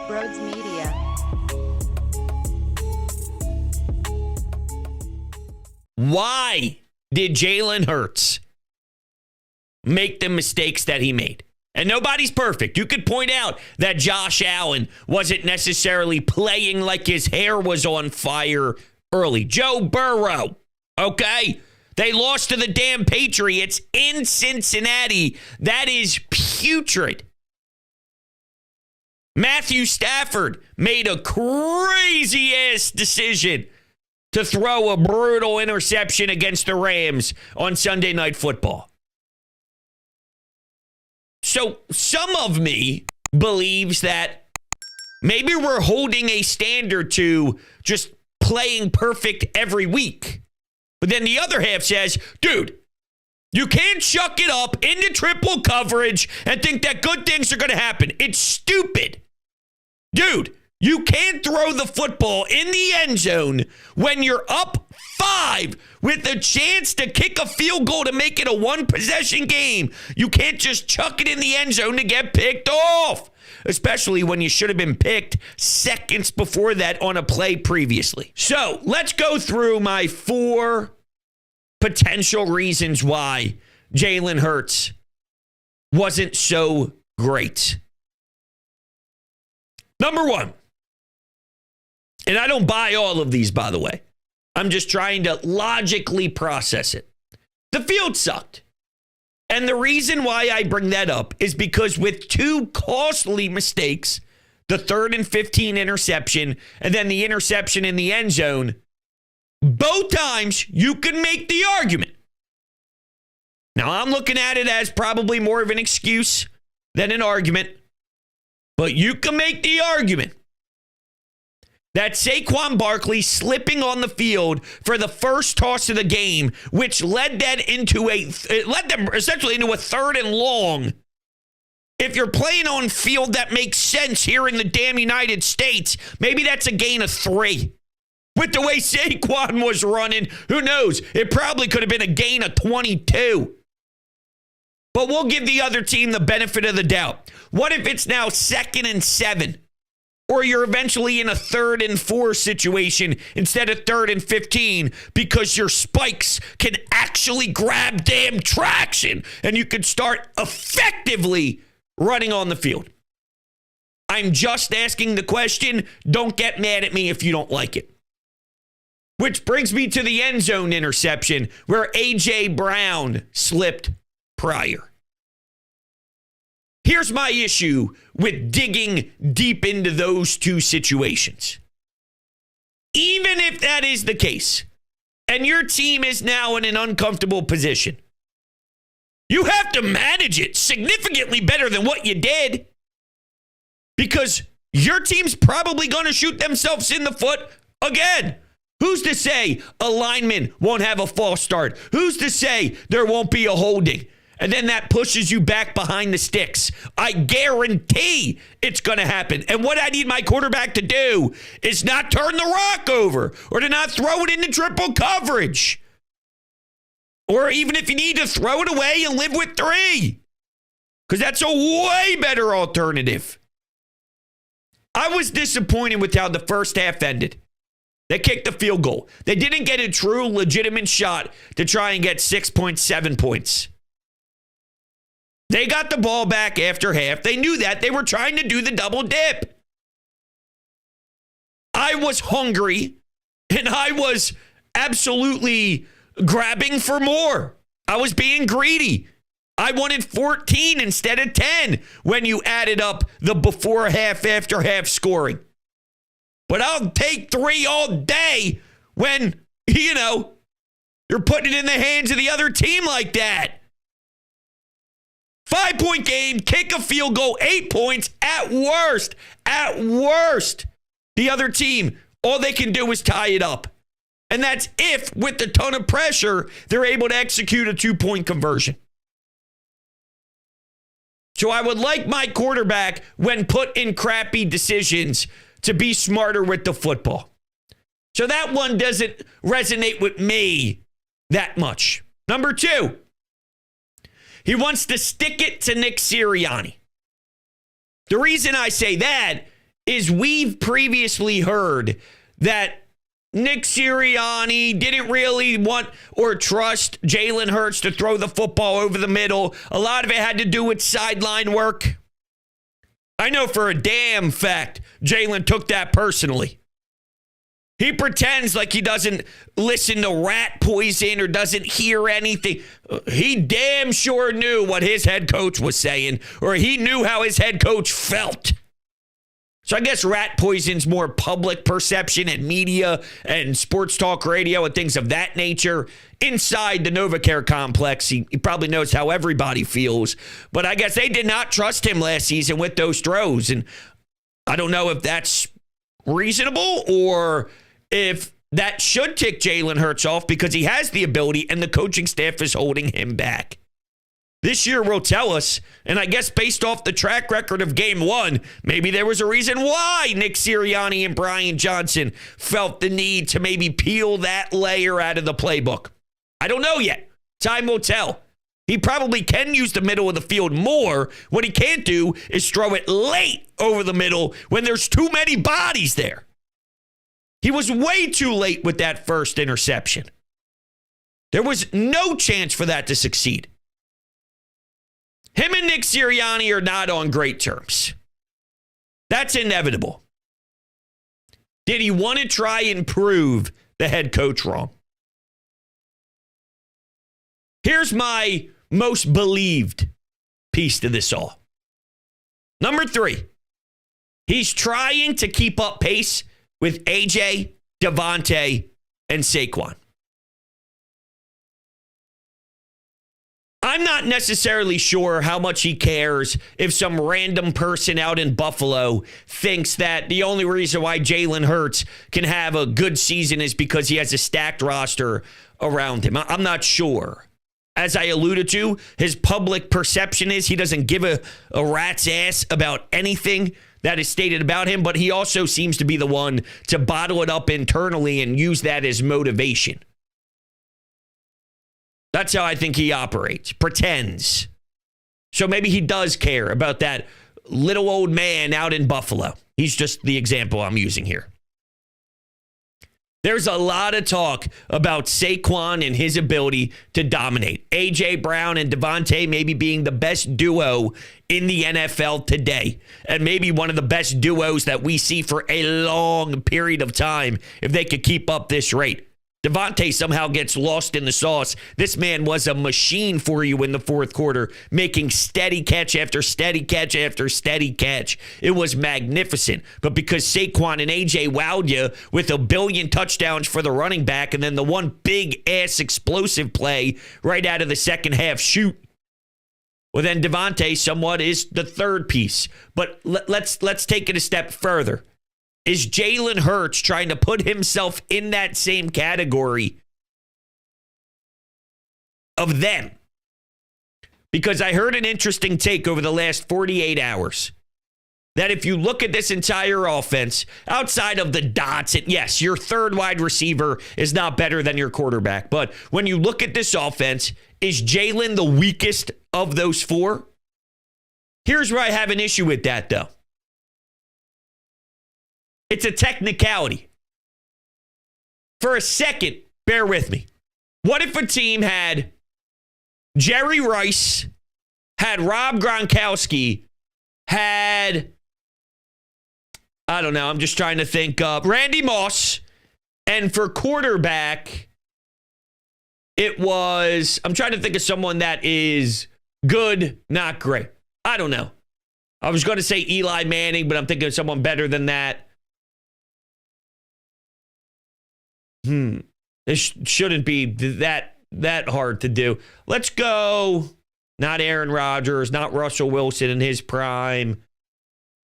Brodes Media. Why did Jalen Hurts make the mistakes that he made? And nobody's perfect. You could point out that Josh Allen wasn't necessarily playing like his hair was on fire early. Joe Burrow, okay? They lost to the damn Patriots in Cincinnati. That is putrid. Matthew Stafford made a crazy-ass decision to throw a brutal interception against the Rams on Sunday Night Football. So some of me believes that maybe we're holding a standard to just playing perfect every week. But then the other half says, dude, you can't chuck it up into triple coverage and think that good things are going to happen. It's stupid. Dude, you can't throw the football in the end zone when you're up 5 with a chance to kick a field goal to make it a one-possession game. You can't just chuck it in the end zone to get picked off, especially when you should have been picked seconds before that on a play previously. So let's go through my 4 potential reasons why Jalen Hurts wasn't so great. Number 1, and I don't buy all of these, by the way. I'm just trying to logically process it. The field sucked. And the reason why I bring that up is because with 2 costly mistakes, the 3rd and 15 interception, and then the interception in the end zone, both times you can make the argument. Now, I'm looking at it as probably more of an excuse than an argument, but you can make the argument that Saquon Barkley slipping on the field for the first toss of the game, which led them essentially into a 3rd and long. If you're playing on field that makes sense here in the damn United States, maybe that's a gain of 3. With the way Saquon was running, who knows? It probably could have been a gain of 22. But we'll give the other team the benefit of the doubt. What if it's now 2nd and 7? Or you're eventually in a 3rd and 4 situation instead of 3rd and 15 because your spikes can actually grab damn traction and you can start effectively running on the field. I'm just asking the question. Don't get mad at me if you don't like it. Which brings me to the end zone interception where A.J. Brown slipped prior. Here's my issue with digging deep into those 2 situations. Even if that is the case, and your team is now in an uncomfortable position, you have to manage it significantly better than what you did. Because your team's probably going to shoot themselves in the foot again. Who's to say a lineman won't have a false start? Who's to say there won't be a holding? And then that pushes you back behind the sticks. I guarantee it's going to happen. And what I need my quarterback to do is not turn the rock over or to not throw it into triple coverage. Or even if you need to throw it away and live with 3. Because that's a way better alternative. I was disappointed with how the first half ended. They kicked the field goal. They didn't get a true legitimate shot to try and get 6.7 points. They got the ball back after half. They knew that. They were trying to do the double dip. I was hungry, and I was absolutely grabbing for more. I was being greedy. I wanted 14 instead of 10 when you added up the before half, after half scoring. But I'll take 3 all day when, you're putting it in the hands of the other team like that. 5-point game, kick a field goal, 8 points at worst. At worst, the other team, all they can do is tie it up. And that's if, with a ton of pressure, they're able to execute a 2-point conversion. So I would like my quarterback, when put in crappy decisions, to be smarter with the football. So that one doesn't resonate with me that much. Number 2. He wants to stick it to Nick Sirianni. The reason I say that is we've previously heard that Nick Sirianni didn't really want or trust Jalen Hurts to throw the football over the middle. A lot of it had to do with sideline work. I know for a damn fact Jalen took that personally. He pretends like he doesn't listen to rat poison or doesn't hear anything. He damn sure knew what his head coach was saying, or he knew how his head coach felt. So I guess rat poison's more public perception and media and sports talk radio and things of that nature. Inside the NovaCare complex, he probably knows how everybody feels. But I guess they did not trust him last season with those throws. And I don't know if that's reasonable or if that should tick Jalen Hurts off because he has the ability and the coaching staff is holding him back. This year will tell us, and I guess based off the track record of game one, maybe there was a reason why Nick Sirianni and Brian Johnson felt the need to maybe peel that layer out of the playbook. I don't know yet. Time will tell. He probably can use the middle of the field more. What he can't do is throw it late over the middle when there's too many bodies there. He was way too late with that first interception. There was no chance for that to succeed. Him and Nick Sirianni are not on great terms. That's inevitable. Did he want to try and prove the head coach wrong? Here's my most believed piece to this all. Number 3, he's trying to keep up pace with AJ, Devontae, and Saquon. I'm not necessarily sure how much he cares if some random person out in Buffalo thinks that the only reason why Jalen Hurts can have a good season is because he has a stacked roster around him. I'm not sure. As I alluded to, his public perception is he doesn't give a rat's ass about anything that is stated about him, but he also seems to be the one to bottle it up internally and use that as motivation. That's how I think he operates, pretends. So maybe he does care about that little old man out in Buffalo. He's just the example I'm using here. There's a lot of talk about Saquon and his ability to dominate. A.J. Brown and Devontae maybe being the best duo in the NFL today, and maybe one of the best duos that we see for a long period of time if they could keep up this rate. Devontae somehow gets lost in the sauce. This man was a machine for you in the fourth quarter, making steady catch after steady catch after steady catch. It was magnificent. But because Saquon and AJ wowed you with a billion touchdowns for the running back and then the one big-ass explosive play right out of the second half shoot, well, then Devontae somewhat is the third piece. But let's take it a step further. Is Jalen Hurts trying to put himself in that same category of them? Because I heard an interesting take over the last 48 hours that if you look at this entire offense, outside of the dots, and yes, your third wide receiver is not better than your quarterback. But when you look at this offense, is Jalen the weakest of those four? Here's where I have an issue with that, though. It's a technicality. For a second, bear with me. What if a team had Jerry Rice, had Rob Gronkowski, had, I don't know, I'm just trying to think of Randy Moss, and for quarterback, it was, I'm trying to think of someone that is good, not great. I don't know. I was going to say Eli Manning, but I'm thinking of someone better than that. This shouldn't be that hard to do. Let's go. Not Aaron Rodgers, not Russell Wilson in his prime.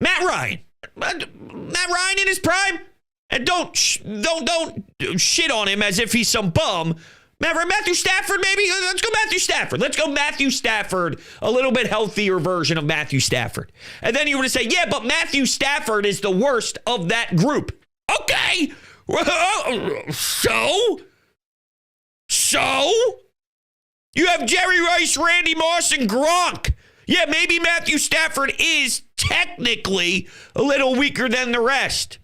Matt Ryan. Matt Ryan in his prime? And don't shit on him as if he's some bum. Matthew Stafford, maybe? Let's go Matthew Stafford. Let's go Matthew Stafford, a little bit healthier version of Matthew Stafford. And then you were to say, yeah, but Matthew Stafford is the worst of that group. Okay. So? You have Jerry Rice, Randy Moss, and Gronk. Yeah, maybe Matthew Stafford is technically a little weaker than the rest.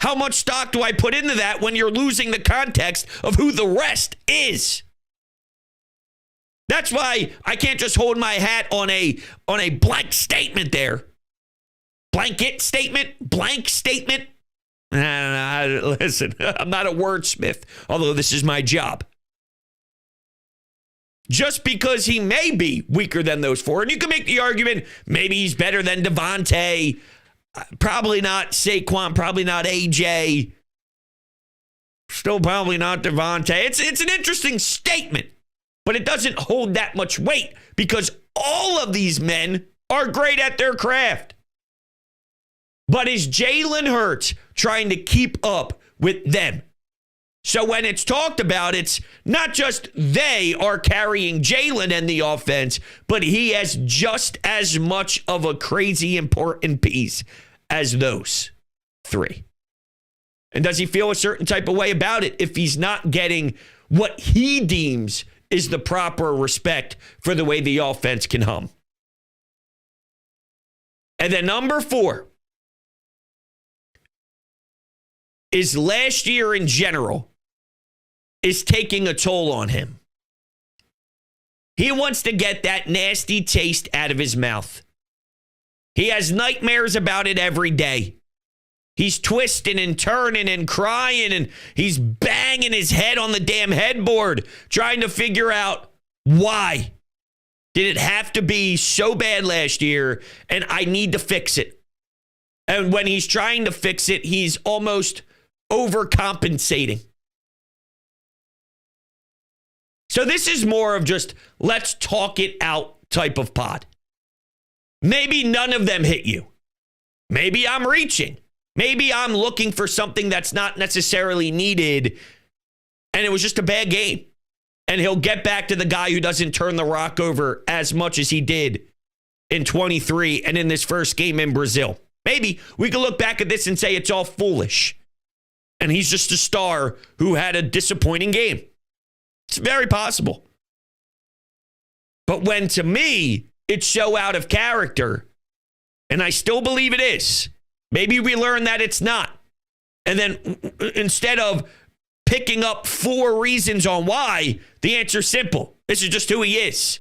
How much stock do I put into that when you're losing the context of who the rest is? That's why I can't just hold my hat on a blank statement there. Blanket statement? Blank statement? Listen, I'm not a wordsmith, although this is my job. Just because he may be weaker than those four, and you can make the argument, maybe he's better than Devontae, probably not Saquon, probably not AJ, still probably not Devontae. It's an interesting statement, but it doesn't hold that much weight because all of these men are great at their craft. But is Jalen Hurts trying to keep up with them? So when it's talked about, it's not just they are carrying Jalen and the offense, but he has just as much of a crazy important piece as those three. And does he feel a certain type of way about it if he's not getting what he deems is the proper respect for the way the offense can hum? And then number 4 is last year in general is taking a toll on him. He wants to get that nasty taste out of his mouth. He has nightmares about it every day. He's twisting and turning and crying, and he's banging his head on the damn headboard, trying to figure out why. Did it have to be so bad last year, and I need to fix it? And when he's trying to fix it, he's almost overcompensating. So this is more of just let's talk it out type of pod. Maybe none of them hit you. Maybe I'm reaching. Maybe I'm looking for something that's not necessarily needed, and it was just a bad game. And he'll get back to the guy who doesn't turn the rock over as much as he did in 23 and in this first game in Brazil. Maybe we can look back at this and say it's all foolish. And he's just a star who had a disappointing game. It's very possible. But when, to me, it's so out of character, and I still believe it is, maybe we learn that it's not. And then instead of picking up 4 reasons on why, the answer's simple. This is just who he is.